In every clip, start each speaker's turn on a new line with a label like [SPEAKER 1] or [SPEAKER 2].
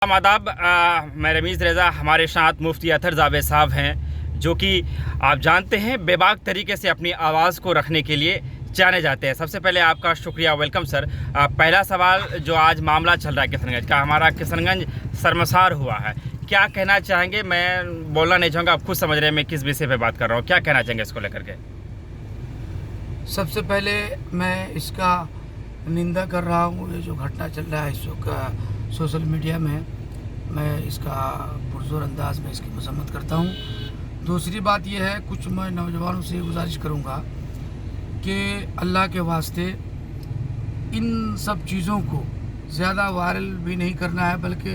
[SPEAKER 1] आदाब। मैं रमीज़ रज़ा। हमारे साथ मुफ्ती अतहर जावेद साहब हैं, जो कि आप जानते हैं बेबाक तरीके से अपनी आवाज़ को रखने के लिए जाने जाते हैं। सबसे पहले आपका शुक्रिया, वेलकम सर। पहला सवाल, जो आज मामला चल रहा है किशनगंज का, हमारा किशनगंज शर्मसार हुआ है, क्या कहना चाहेंगे? मैं बोलना नहीं चाहूँगा, आप खुद समझ रहे हैं मैं किस विषय पर बात कर रहा हूँ। क्या कहना चाहेंगे इसको लेकर के?
[SPEAKER 2] सबसे पहले मैं इसका निंदा कर रहा हूँ। ये जो घटना चल रहा है इस वक्त सोशल मीडिया में, मैं इसका पुरजोर अंदाज में इसकी मजम्मत करता हूँ। दूसरी बात यह है, कुछ मैं नौजवानों से गुजारिश करूँगा कि अल्लाह के वास्ते इन सब चीज़ों को ज़्यादा वायरल भी नहीं करना है, बल्कि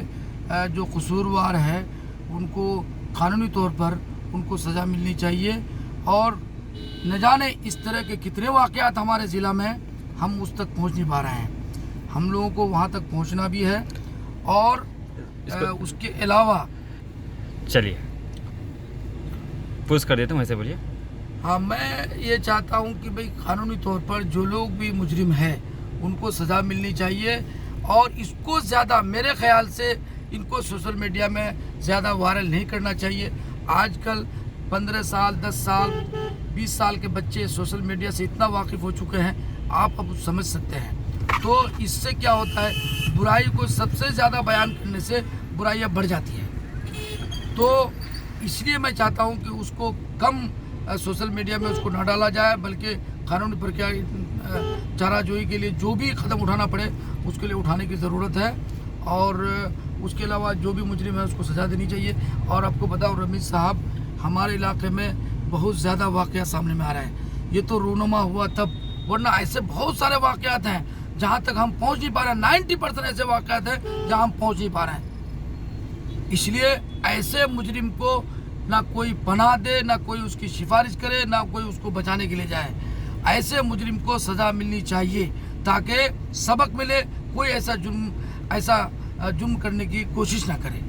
[SPEAKER 2] जो कसूरवार है उनको कानूनी तौर पर उनको सज़ा मिलनी चाहिए। और न जाने इस तरह के कितने वाक़यात हमारे ज़िला में हम उस तक पहुँच नहीं पा रहे हैं। हम लोगों को वहाँ तक पहुँचना भी है। और उसके अलावा
[SPEAKER 1] चलिए पूछ कर देता हूँ, ऐसे बोलिए।
[SPEAKER 2] हाँ, मैं ये चाहता हूँ कि भाई कानूनी तौर पर जो लोग भी मुजरिम हैं उनको सज़ा मिलनी चाहिए। और इसको ज़्यादा मेरे ख्याल से इनको सोशल मीडिया में ज़्यादा वायरल नहीं करना चाहिए। आजकल 15 साल, 10 साल, 20 साल के बच्चे सोशल मीडिया से इतना वाकिफ़ हो चुके हैं, आप अब समझ सकते हैं। तो इससे क्या होता है, बुराई को सबसे ज़्यादा बयान करने से बुराइयाँ बढ़ जाती हैं। तो इसलिए मैं चाहता हूँ कि उसको कम सोशल मीडिया में उसको ना डाला जाए, बल्कि कानूनी प्रक्रिया चाराजोई के लिए जो भी कदम उठाना पड़े उसके लिए उठाने की ज़रूरत है। और उसके अलावा जो भी मुजरिम है उसको सज़ा देनी चाहिए। और आपको बताऊँ रमीज़ साहब, हमारे इलाके में बहुत ज़्यादा वाक़या सामने में आ रहा है। ये तो रोनुमा हुआ तब, वरना ऐसे बहुत सारे वाक़यात हैं जहाँ तक हम पहुँच नहीं पा रहे हैं। 90% ऐसे वाक़यात हैं जहाँ हम पहुँच नहीं पा रहे हैं। इसलिए ऐसे मुजरिम को ना कोई पनाह दे, ना कोई उसकी सिफारिश करे, ना कोई उसको बचाने के लिए जाए। ऐसे मुजरिम को सज़ा मिलनी चाहिए ताकि सबक मिले, कोई ऐसा जुर्म करने की कोशिश ना करे।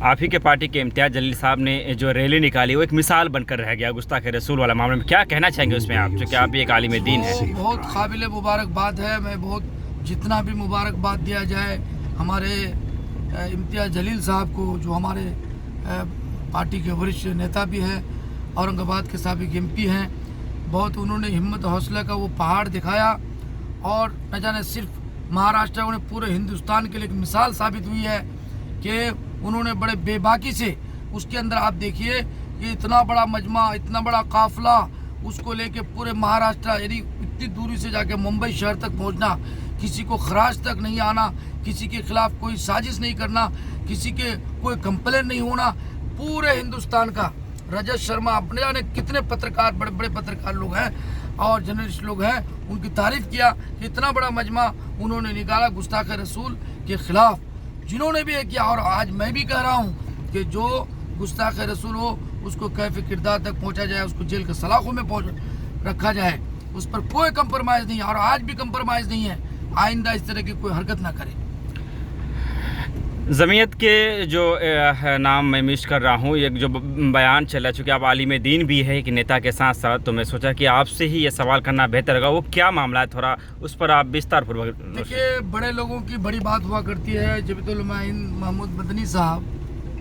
[SPEAKER 1] आप ही के पार्टी के इम्तियाज़ जलील साहब ने जो रैली निकाली वो एक मिसाल बनकर रह गया गुस्ताख रसूल वाला मामले में, क्या कहना चाहेंगे उसमें आप, जो कि आप भी एक आलिम दीन है?
[SPEAKER 2] बहुत काबिल मुबारकबाद है। मैं बहुत जितना भी मुबारकबाद दिया जाए हमारे इम्तियाज़ जलील साहब को, जो हमारे पार्टी के वरिष्ठ नेता भी हैं, औरंगाबाद के साबिक MP हैं। बहुत उन्होंने हिम्मत हौसला का वो पहाड़ दिखाया। और न जाने सिर्फ महाराष्ट्र में, पूरे हिंदुस्तान के लिए एक मिसाल साबित हुई है कि उन्होंने बड़े बेबाकी से, उसके अंदर आप देखिए कि इतना बड़ा मजमा, इतना बड़ा काफिला, उसको लेके पूरे महाराष्ट्र, यानी इतनी दूरी से जाके मुंबई शहर तक पहुंचना, किसी को खराज तक नहीं आना, किसी के खिलाफ कोई साजिश नहीं करना, किसी के कोई कंप्लेन नहीं होना। पूरे हिंदुस्तान का रजत शर्मा, अपने जाने कितने पत्रकार, बड़े बड़े पत्रकार लोग हैं और जर्नलिस्ट लोग हैं, उनकी तारीफ किया कि इतना बड़ा मजमा उन्होंने निकाला गुस्ताख रसूल के खिलाफ, जिन्होंने भी ये किया। और आज मैं भी कह रहा हूँ कि जो गुस्ताख रसूल हो उसको कैफ किरदार तक पहुँचा जाए, उसको जेल के सलाखों में रखा जाए, उस पर कोई कंप्रोमाइज़ नहीं है। और आज भी कंप्रोमाइज़ नहीं है। आइंदा इस तरह की कोई हरकत ना करे।
[SPEAKER 1] जमीयत के जो नाम मैं मिस कर रहा हूँ, एक जो बयान चला, चूँकि आप आलिम दीन भी है एक नेता के साथ साथ, तो मैं सोचा कि आपसे ही ये सवाल करना बेहतर होगा। वो क्या मामला है, थोड़ा उस पर आप विस्तार पूर्वक।
[SPEAKER 2] देखिए, बड़े लोगों की बड़ी बात हुआ करती है। जबीतुल उलमा हिंद महमूद मदनी साहब,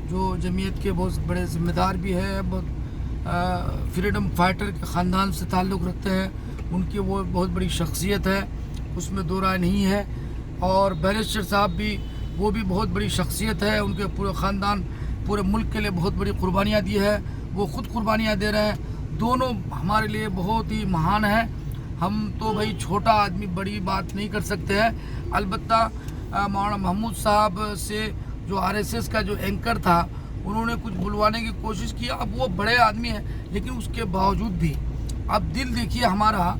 [SPEAKER 2] जो जमीयत के बहुत बड़े जिम्मेदार भी हैं, बहुत फ्रीडम फाइटर के ख़ानदान से ताल्लुक़ रखते हैं, उनकी वो बहुत बड़ी शख्सियत है, उसमें दो राय नहीं है। और बैरिस्टर साहब भी, वो भी बहुत बड़ी शख्सियत है, उनके पूरे ख़ानदान पूरे मुल्क के लिए बहुत बड़ी कुर्बानियाँ दी है, वो ख़ुद कुर्बानियाँ दे रहे हैं। दोनों हमारे लिए बहुत ही महान हैं। हम तो भाई छोटा आदमी बड़ी बात नहीं कर सकते हैं। अलबत्ता मौलाना महमूद साहब से जो RSS का जो एंकर था, उन्होंने कुछ बुलवाने की कोशिश की। अब वो बड़े आदमी हैं, लेकिन उसके बावजूद भी अब दिल देखिए हमारा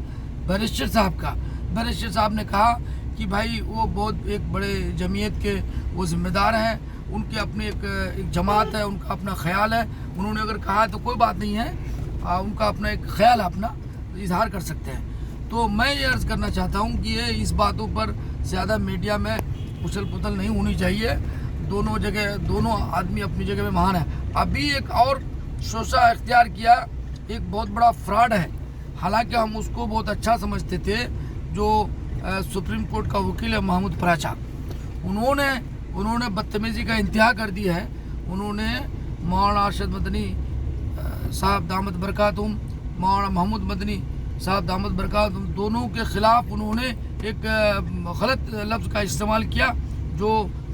[SPEAKER 2] बैरिस्टर साहब का। बैरिस्टर साहब ने कहा कि भाई वो बहुत एक बड़े जमीयत के वो ज़िम्मेदार हैं, उनके अपने एक जमात है, उनका अपना ख्याल है। उन्होंने अगर कहा तो कोई बात नहीं है, उनका अपना एक ख्याल अपना इजहार कर सकते हैं। तो मैं ये अर्ज़ करना चाहता हूँ कि ये इस बातों पर ज़्यादा मीडिया में उछल पुथल नहीं होनी चाहिए। दोनों जगह, दोनों आदमी अपनी जगह में महान है। अभी एक और शोशा इख्तियार किया, एक बहुत बड़ा फ्रॉड है। हालांकि हम उसको बहुत अच्छा समझते थे। जो सुप्रीम कोर्ट का वकील है महमूद पराचा, उन्होंने उन्होंने बदतमीज़ी का इंतहा कर दिया है। उन्होंने मौलाना अरशद मदनी साहब दामद बरकातुम, मौलाना महमूद मदनी साहब दामद बरकातुम, दोनों के ख़िलाफ़ उन्होंने एक गलत लफ्ज़ का इस्तेमाल किया जो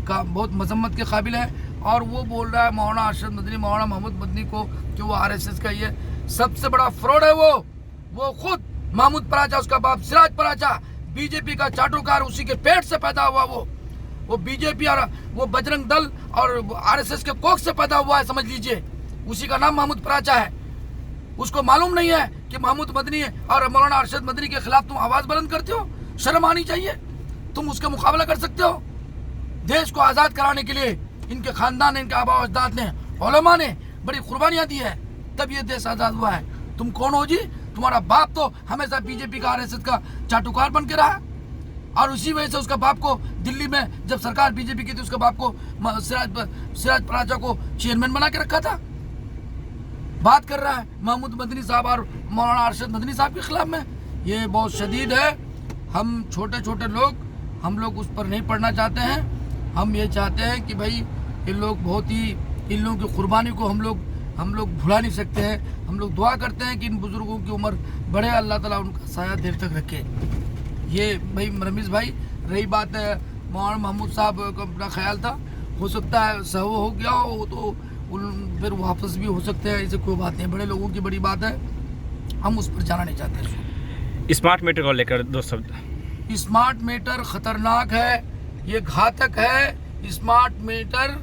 [SPEAKER 2] बहुत मजम्मत के काबिल है। और वो बोल रहा है मौलाना अरशद मदनी, मौलाना महमूद मदनी को कि वो RSS का ये सबसे बड़ा फ्रॉड है। वो खुद महमूद पराचा, उसका बाप सिराज पराचा बीजेपी का चाटुकार, उसी के पेट से पैदा हुआ वो बीजेपी और वो बजरंग दल और RSS के कोख से पैदा हुआ है, समझ लीजिए। उसी का नाम महमूद पराचा है। उसको मालूम नहीं है कि महमूद मदनी और मौलाना अरशद मदनी के खिलाफ तुम आवाज़ बुलंद करते हो? शर्म आनी चाहिए। तुम उसका मुकाबला कर सकते हो? देश को आज़ाद कराने के लिए इनके खानदान ने, इनके आबा अजदाद ने, उलमा ने बड़ी कुर्बानियाँ दी है, तब ये देश आज़ाद हुआ है। तुम कौन हो जी? तुम्हारा बाप तो हमेशा बीजेपी का RSS का चाटुकार बन के रहा, और उसी वजह से उसका बाप को दिल्ली में जब सरकार बीजेपी की थी, उसका बाप को सिराज पराचा को चेयरमैन बना के रखा था। बात कर रहा है महमूद मदनी साहब और मौलाना अरशद मदनी साहब के खिलाफ में। ये बहुत शदीद है। हम छोटे छोटे लोग, हम लोग उस पर नहीं पढ़ना चाहते हैं। हम ये चाहते हैं कि भाई इन लोगों की कुर्बानी को हम लोग भुला नहीं सकते हैं। हम लोग दुआ करते हैं कि इन बुजुर्गों की उम्र बढ़े, अल्लाह ताला उनका साया देर तक रखे। ये भाई रमीज़ भाई, रही बात है मौलाना महमूद साहब का अपना ख्याल था, हो सकता है सहव हो गया हो तो फिर वापस भी हो सकते हैं, ऐसे कोई बात नहीं। बड़े लोगों की बड़ी बात है, हम उस पर जाना नहीं चाहते।
[SPEAKER 1] स्मार्ट मीटर को लेकर दो शब्द।
[SPEAKER 2] स्मार्ट मीटर खतरनाक है, ये घातक है। स्मार्ट मीटर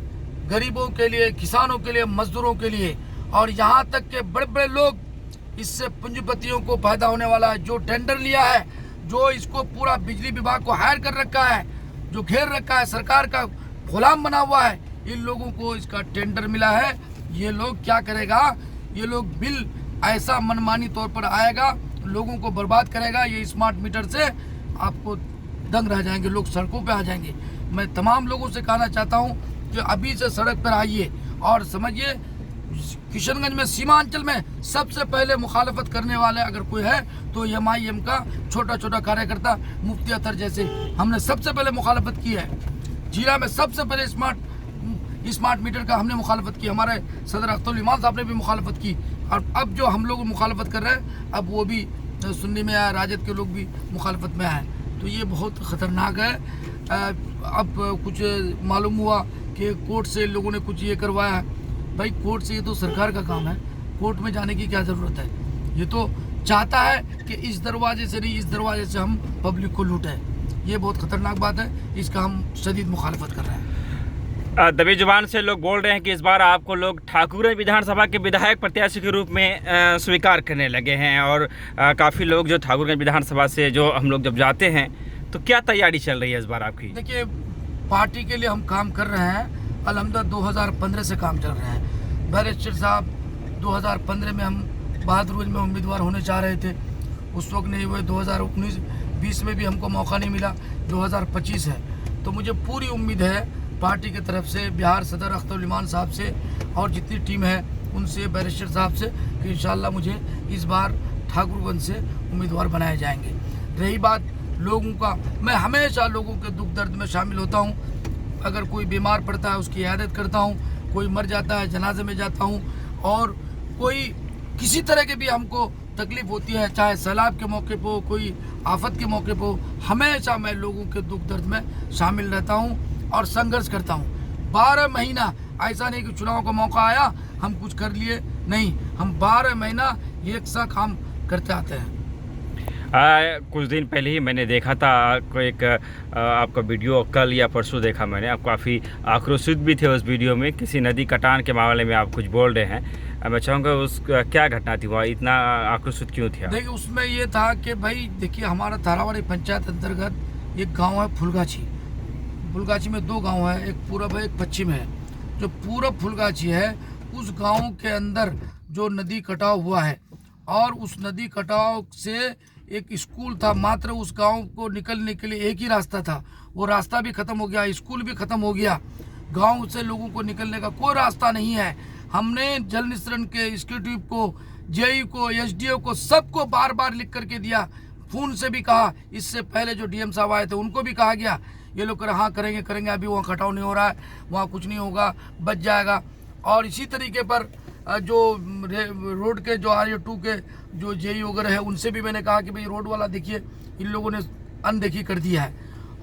[SPEAKER 2] गरीबों के लिए, किसानों के लिए, मजदूरों के लिए, और यहाँ तक के बड़े बड़े लोग इससे पूंजीपतियों को फायदा होने वाला है। जो टेंडर लिया है, जो इसको पूरा बिजली विभाग को हायर कर रखा है, जो घेर रखा है, सरकार का गुलाम बना हुआ है, इन लोगों को इसका टेंडर मिला है। ये लोग क्या करेगा? ये लोग बिल ऐसा मनमानी तौर पर आएगा, लोगों को बर्बाद करेगा। ये स्मार्ट मीटर से आपको दंग रह जाएंगे, लोग सड़कों पे आ जाएंगे। मैं तमाम लोगों से कहना चाहता हूँ कि अभी से सड़क पर आइए और समझिए, किशनगंज में, सीमांचल में सबसे पहले मुखालफत करने वाले अगर कोई है तो MIM का छोटा छोटा कार्यकर्ता मुफ्ती अतर जैसे हमने सबसे पहले मुखालफत की है। जिला में सबसे पहले स्मार्ट मीटर का हमने मुखालफत की। हमारे सदर अख्तर इमाम साहब ने भी मुखालफत की, और अब जो हम लोग मुखालफत कर रहे हैं, अब वो भी सुन्नी में आए, राजद के लोग भी मुखालफत में आए। तो ये बहुत ख़तरनाक है। अब कुछ मालूम हुआ कि कोर्ट से लोगों ने कुछ ये करवाया। भाई कोर्ट से, ये तो सरकार का काम है, कोर्ट में जाने की क्या ज़रूरत है? ये तो चाहता है कि इस दरवाजे से नहीं, इस दरवाजे से हम पब्लिक को लूटें। ये बहुत ख़तरनाक बात है, इसका हम शदीद मुखालफत कर रहे हैं।
[SPEAKER 1] दबी जुबान से लोग बोल रहे हैं कि इस बार आपको लोग ठाकुर विधानसभा के विधायक प्रत्याशी के रूप में स्वीकार करने लगे हैं, और काफ़ी लोग जो ठाकुरगंज विधानसभा से जो हम लोग जब जाते हैं, तो क्या तैयारी चल रही है इस बार आपकी?
[SPEAKER 2] देखिए, पार्टी के लिए हम काम कर रहे हैं। अल्हम्दुलिल्लाह 2015 से काम चल रहा है। बैरिस्टर साहब 2015 में हम बहादुरगंज में उम्मीदवार होने चाह रहे थे, उस वक्त नहीं हुए। 2019-20 में भी हमको मौका नहीं मिला, 2025 है। तो मुझे पूरी उम्मीद है पार्टी की तरफ से, बिहार सदर अख्तर इमान साहब से और जितनी टीम है उनसे, बैरिस्टर साहब से, कि इंशाल्लाह मुझे इस बार ठाकुरगंज से उम्मीदवार बनाए जाएंगे। रही बात लोगों का, मैं हमेशा लोगों के दुख दर्द में शामिल होता हूँ। अगर कोई बीमार पड़ता है उसकी इयादत करता हूँ, कोई मर जाता है जनाजे में जाता हूँ, और कोई किसी तरह के भी हमको तकलीफ़ होती है, चाहे सैलाब के मौके पर हो, कोई आफत के मौके पर हो, हमेशा मैं लोगों के दुख दर्द में शामिल रहता हूँ और संघर्ष करता हूँ। 12 महीना, ऐसा नहीं कि चुनाव का मौका आया हम कुछ कर लिए, नहीं, हम 12 महीना एक सा काम करते आते हैं।
[SPEAKER 1] कुछ दिन पहले ही मैंने देखा था आपका वीडियो, कल या परसों देखा मैंने। आप काफ़ी आक्रोशित भी थे उस वीडियो में, किसी नदी कटान के मामले में आप कुछ बोल रहे हैं। मैं चाहूँगा उस क्या घटना थी, वहाँ इतना आक्रोशित क्यों थे?
[SPEAKER 2] देखिए, उसमें ये था कि भाई देखिए, हमारा तारावाड़ी पंचायत अंतर्गत एक गाँव है फुलगाछी। फुलगाछी में 2 गाँव है, एक पूरब है, एक पश्चिम है। जो पूरब फुलगाछी है, उस गाँव के अंदर जो नदी कटाव हुआ है, और उस नदी कटाव से एक स्कूल था, मात्र उस गांव को निकलने के लिए एक ही रास्ता था। वो रास्ता भी ख़त्म हो गया, स्कूल भी ख़त्म हो गया, गांव से लोगों को निकलने का कोई रास्ता नहीं है। हमने जल निस्सरण के एग्जीक्यूटिव को, जेई को, SDO को, सबको बार बार लिख करके दिया। फ़ोन से भी कहा, इससे पहले जो DM साहब आए थे उनको भी कहा गया ये लोग हाँ करेंगे करेंगे, अभी वहाँ कटाव नहीं हो रहा है, वहाँ कुछ नहीं होगा, बच जाएगा। और इसी तरीके पर जो रोड के जो RA2 के जो JE वगैरह है उनसे भी मैंने कहा कि भाई रोड वाला देखिए इन लोगों ने अनदेखी कर दिया है।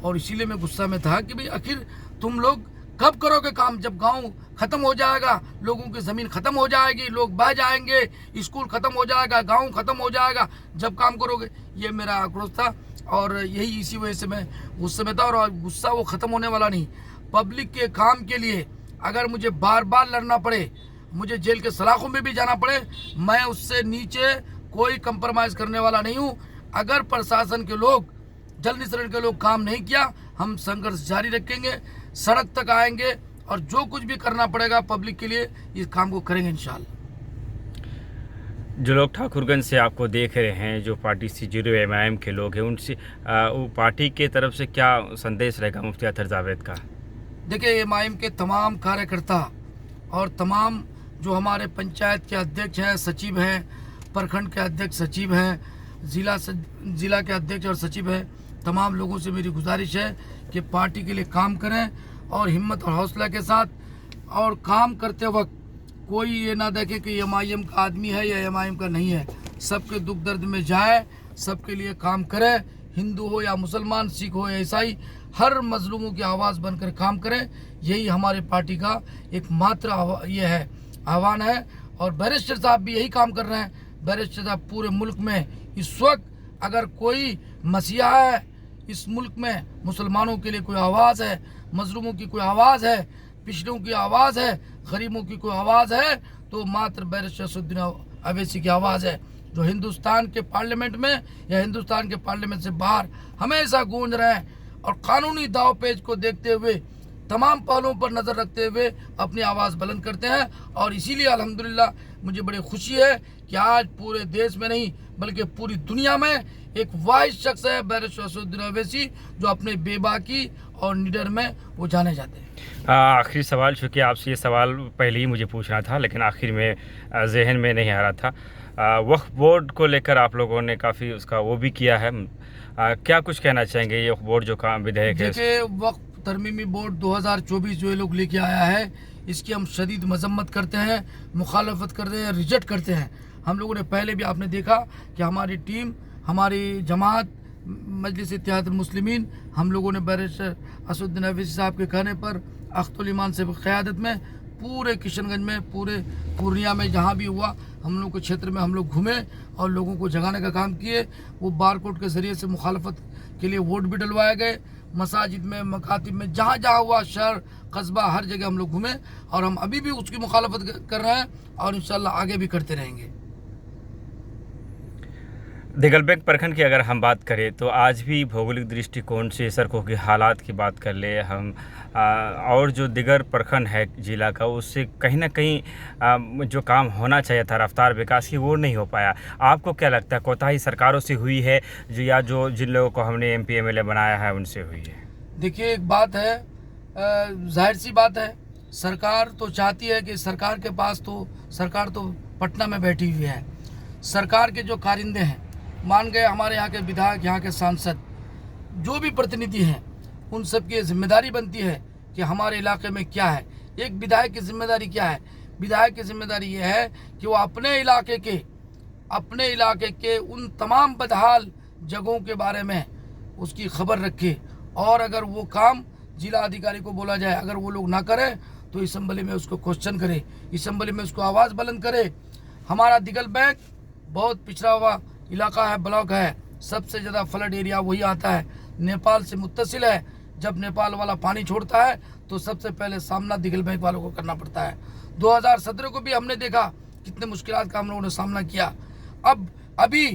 [SPEAKER 2] और इसीलिए मैं गुस्सा में था कि भाई आखिर तुम लोग कब करोगे काम, जब गांव खत्म हो जाएगा, लोगों की ज़मीन खत्म हो जाएगी, लोग बह जाएंगे, स्कूल खत्म हो जाएगा, गांव खत्म हो जाएगा, जब काम करोगे। ये मेरा आक्रोश था और यही इसी वजह से मैं गुस्से में था। और गुस्सा वो ख़त्म होने वाला नहीं। पब्लिक के काम के लिए अगर मुझे बार बार लड़ना पड़े, मुझे जेल के सलाखों में भी जाना पड़े, मैं उससे नीचे कोई कंप्रोमाइज़ करने वाला नहीं हूँ। अगर प्रशासन के लोग, जल निस्सरण के लोग काम नहीं किया, हम संघर्ष जारी रखेंगे, सड़क तक आएंगे और जो कुछ भी करना पड़ेगा पब्लिक के लिए इस काम को करेंगे इंशाल्लाह।
[SPEAKER 1] जो लोग ठाकुरगंज से आपको देख रहे हैं, जो पार्टी से जुड़े MIM के लोग हैं, उनसे वो पार्टी के तरफ से क्या संदेश रहेगा मुफ्ती अतहर जावेद का?
[SPEAKER 2] देखिए, MIM के तमाम कार्यकर्ता और तमाम जो हमारे पंचायत के अध्यक्ष हैं, सचिव हैं, प्रखंड के अध्यक्ष सचिव हैं, जिला के अध्यक्ष और सचिव हैं, तमाम लोगों से मेरी गुजारिश है कि पार्टी के लिए काम करें और हिम्मत और हौसला के साथ। और काम करते वक्त कोई ये ना देखे कि MIM का आदमी है या MIM का नहीं है। सबके दुख दर्द में जाए, सबके लिए काम करे, हिंदू हो या मुसलमान, सिख हो या ईसाई, हर मजलूमों की आवाज़ बनकर काम करें। यही हमारे पार्टी का एकमात्र ये है आह्वान है। और बैरिस्टर साहब भी यही काम कर रहे हैं। बैरिस्टर साहब पूरे मुल्क में इस वक्त अगर कोई मसीहा है, इस मुल्क में मुसलमानों के लिए कोई आवाज़ है, मजलूमों की कोई आवाज़ है, पिछड़ों की आवाज़ है, गरीबों की कोई आवाज़ है, तो मात्र बैरिस्टर असदुद्दीन अवैसी की आवाज़ है, जो हिंदुस्तान के पार्लियामेंट में या हिंदुस्तान के पार्लियामेंट से बाहर हमेशा गूंज रहे हैं और कानूनी दाव पेच को देखते हुए, तमाम पहलुओं पर नज़र रखते हुए अपनी आवाज़ बुलंद करते हैं। और इसीलिए अल्हम्दुलिल्लाह मुझे बड़ी खुशी है कि आज पूरे देश में नहीं बल्कि पूरी दुनिया में एक वाहिद शख्स है बैरिस्टर असदुद्दीन अवैसी, जो अपने बेबाकी और निडर में वो जाने जाते हैं।
[SPEAKER 1] आखिरी सवाल, चूँकि आपसे ये सवाल पहले ही मुझे पूछना था लेकिन आखिर में जहन में नहीं आ रहा था। वक्फ बोर्ड को लेकर आप लोगों ने काफ़ी उसका वो भी किया है, क्या कुछ कहना चाहेंगे? ये वक्फ बोर्ड जो काम विधेयक है,
[SPEAKER 2] देखिए, वक्फ तरमीमी बोर्ड 2024 जो ये लोग लेके आया है, इसकी हम शदीद मजम्मत करते हैं, मुखालफत करते हैं, रिजेक्ट करते हैं। हम लोगों ने पहले भी आपने देखा कि हमारी टीम, हमारी जमात मजलिस इत्तेहादुल मुस्लिमीन, हम लोगों ने बैरिस्टर असदुद्दीन अवैसी साहब के कहने पर अख्तुल ईमान से क़यादत में पूरे किशनगंज में, पूरे पूर्णिया में जहाँ भी हुआ, हम लोग के क्षेत्र में हम लोग घूमे और लोगों को जगाने का काम किए। वो बारकोड के ज़रिए से मुखालफत के लिए वोट भी डलवाए गए। मसाजिद में, मकातिब में, जहाँ जहाँ हुआ, शहर कस्बा, हर जगह हम लोग घूमे और हम अभी भी उसकी मुखालफत कर रहे हैं और इंशाल्लाह आगे भी करते रहेंगे।
[SPEAKER 1] दिगलबैग प्रखंड की अगर हम बात करें तो आज भी भौगोलिक दृष्टिकोण से सड़कों के हालात की बात कर ले हम, और जो दिगर प्रखंड है ज़िला का, उससे कहीं ना कहीं जो काम होना चाहिए था रफ्तार विकास की, वो नहीं हो पाया। आपको क्या लगता है कोताही सरकारों से हुई है जो, या जो जिन लोगों को हमने MP MLA बनाया है उनसे हुई है?
[SPEAKER 2] देखिए, एक बात है, जाहिर सी बात है, सरकार तो चाहती है कि सरकार के पास तो, सरकार तो पटना में बैठी हुई है। सरकार के जो कारिंदे हैं, मान गए हमारे यहाँ के विधायक, यहाँ के सांसद, जो भी प्रतिनिधि हैं, उन सब की जिम्मेदारी बनती है कि हमारे इलाके में क्या है। एक विधायक की जिम्मेदारी क्या है? विधायक की जिम्मेदारी ये है कि वो अपने इलाके के उन तमाम बदहाल जगहों के बारे में उसकी खबर रखे और अगर वो काम जिला अधिकारी को बोला जाए, अगर वो लोग ना करें तो असम्बली में उसको क्वेश्चन करे, असम्बली में उसको आवाज़ बुलंद करे। हमारा दिगलबैग बहुत पिछड़ा हुआ इलाका है, ब्लॉक है, सबसे ज़्यादा फ्लड एरिया वही आता है, नेपाल से मुत्तसिल है। जब नेपाल वाला पानी छोड़ता है तो सबसे पहले सामना दिगलबैग वालों को करना पड़ता है। 2017 को भी हमने देखा कितने मुश्किलात का हम लोगों ने सामना किया। अब अभी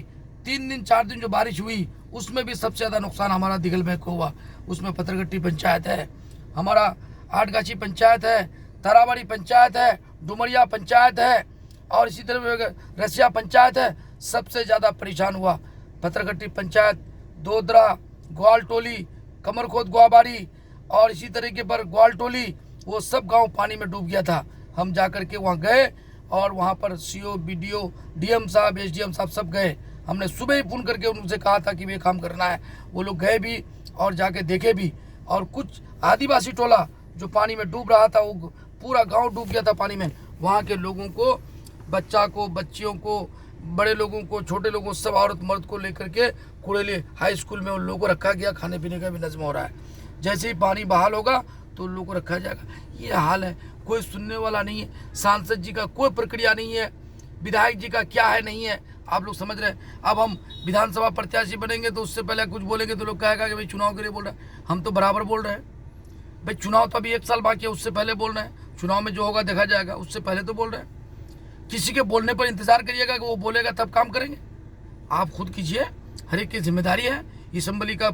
[SPEAKER 2] 3 दिन 4 दिन जो बारिश हुई उसमें भी सबसे ज़्यादा नुकसान हमारा दिगलबैग को हुआ। उसमें पत्थरगट्टी पंचायत है, हमारा आठगाछी पंचायत है, तराबाड़ी पंचायत है, डुमरिया पंचायत है और इसी तरह रसिया पंचायत है। सबसे ज़्यादा परेशान हुआ पत्थरगट्टी पंचायत, दोदरा, ग्वालटोली, कमरखोद, ग्वाबाड़ी और इसी तरीके पर ग्वालटोली, वो सब गांव पानी में डूब गया था। हम जाकर के वहाँ गए और वहाँ पर CO, BDO, DM साहब, SDM साहब सब गए। हमने सुबह ही फ़ोन करके उनसे कहा था कि ये काम करना है। वो लोग गए भी और जाके देखे भी। और कुछ आदिवासी टोला जो पानी में डूब रहा था, वो पूरा गांव डूब गया था पानी में। वहाँ के लोगों को, बच्चा को, बच्चियों को, बड़े लोगों को, छोटे लोगों को, सब औरत मर्द को लेकर के कुड़ेली हाई स्कूल में उन लोगों को रखा गया। खाने पीने का भी नज़म हो रहा है। जैसे ही पानी बहाल होगा तो उन लोगों को रखा जाएगा। ये हाल है, कोई सुनने वाला नहीं है। सांसद जी का कोई प्रक्रिया नहीं है, विधायक जी का क्या है नहीं है, आप लोग समझ रहे हैं। अब हम विधानसभा प्रत्याशी बनेंगे तो उससे पहले कुछ बोलेंगे तो लोग कहेगा कि भाई चुनाव के लिए बोल रहे हैं। हम तो बराबर बोल रहे हैं भाई, चुनाव तो अभी 1 साल बाकी है, उससे पहले बोल रहे हैं। चुनाव में जो होगा देखा जाएगा, उससे पहले तो बोल रहे हैं। किसी के बोलने पर इंतजार करिएगा कि वो बोलेगा तब काम करेंगे। आप खुद कीजिए, हर एक की जिम्मेदारी है। असम्बली का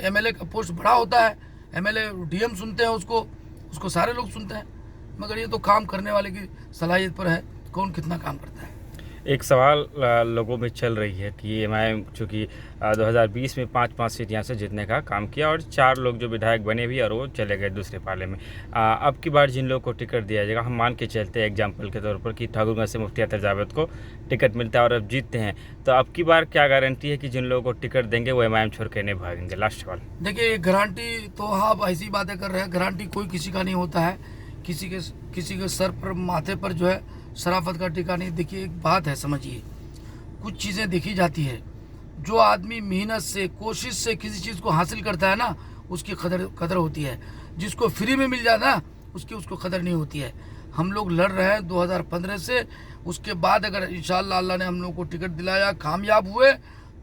[SPEAKER 2] एमएलए का पोस्ट बड़ा होता है, एमएलए डीएम सुनते हैं उसको सारे लोग सुनते हैं, मगर ये तो काम करने वाले की सलाहियत पर है, कौन कितना काम करता है।
[SPEAKER 1] एक सवाल लोगों में चल रही है कि एमआईएम चूँकि 2020 में 5 सीट यहाँ से जीतने का काम किया और 4 लोग जो विधायक बने भी और वो चले गए दूसरे पाले में। अब की बार जिन लोगों को टिकट दिया जाएगा, हम मान के चलते हैं एग्जाम्पल के तौर पर कि ठाकुरगंज से मुफ्ती अतर जावेद को टिकट मिलता है और अब जीतते हैं, तो अब की बार क्या गारंटी है कि जिन लोगों को टिकट देंगे वो एमआईएम छोड़ के नहीं भागेंगे? लास्ट सवाल।
[SPEAKER 2] देखिए, गारंटी तो आप ऐसी बातें कर रहे हैं, गारंटी कोई किसी का नहीं होता है। किसी के सर पर, माथे पर जो है शराफत का टिका नहीं। देखिए, एक बात है, समझिए, कुछ चीज़ें देखी जाती है। जो आदमी मेहनत से, कोशिश से किसी चीज़ को हासिल करता है ना, उसकी कदर होती है। जिसको फ्री में मिल जाता है उसको कदर नहीं होती है। हम लोग लड़ रहे हैं 2015 से, उसके बाद अगर इंशाअल्लाह अल्लाह ने हम लोग को टिकट दिलाया, कामयाब हुए,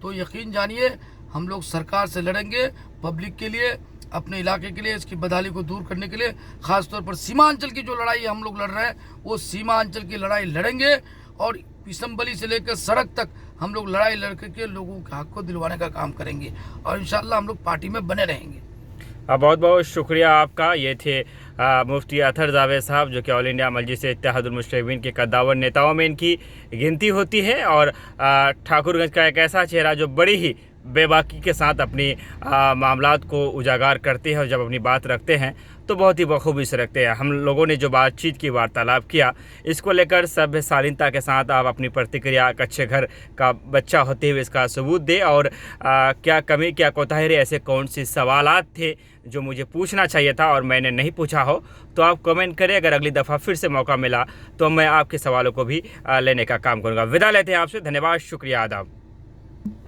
[SPEAKER 2] तो यकीन जानिए हम लोग सरकार से लड़ेंगे, पब्लिक के लिए, अपने इलाके के लिए, इसकी बदहाली को दूर करने के लिए। ख़ास तौर पर सीमांचल की जो लड़ाई हम लोग लड़ रहे हैं, वो सीमांचल की लड़ाई लड़ेंगे और असम्बली से लेकर सड़क तक हम लोग लड़ाई लड़ करके लोगों के हक को दिलवाने का काम करेंगे और इंशाअल्लाह हम लोग पार्टी में बने रहेंगे।
[SPEAKER 1] बहुत बहुत शुक्रिया आपका। ये थे मुफ्ती अतर जावेद साहब, जो कि ऑल इंडिया मजलिस इत्तेहादुल मुस्लिमीन के कद्दावर नेताओं में इनकी गिनती होती है और ठाकुरगंज का एक ऐसा चेहरा जो बड़ी ही बेबाकी के साथ अपनी मामलात को उजागर करते हैं और जब अपनी बात रखते हैं तो बहुत ही बखूबी से रखते हैं। हम लोगों ने जो बातचीत की, वार्तालाप किया, इसको लेकर सभ्य शालीनता के साथ आप अपनी प्रतिक्रिया एक अच्छे घर का बच्चा होते हुए इसका सबूत दे और क्या कमी, क्या कोताही रही, ऐसे कौन से सवालात थे जो मुझे पूछना चाहिए था और मैंने नहीं पूछा हो, तो आप कमेंट करें। अगर अगली दफ़ा फिर से मौका मिला तो मैं आपके सवालों को भी लेने का काम करूँगा। विदा लेते हैं आपसे। धन्यवाद, शुक्रिया, आदाब।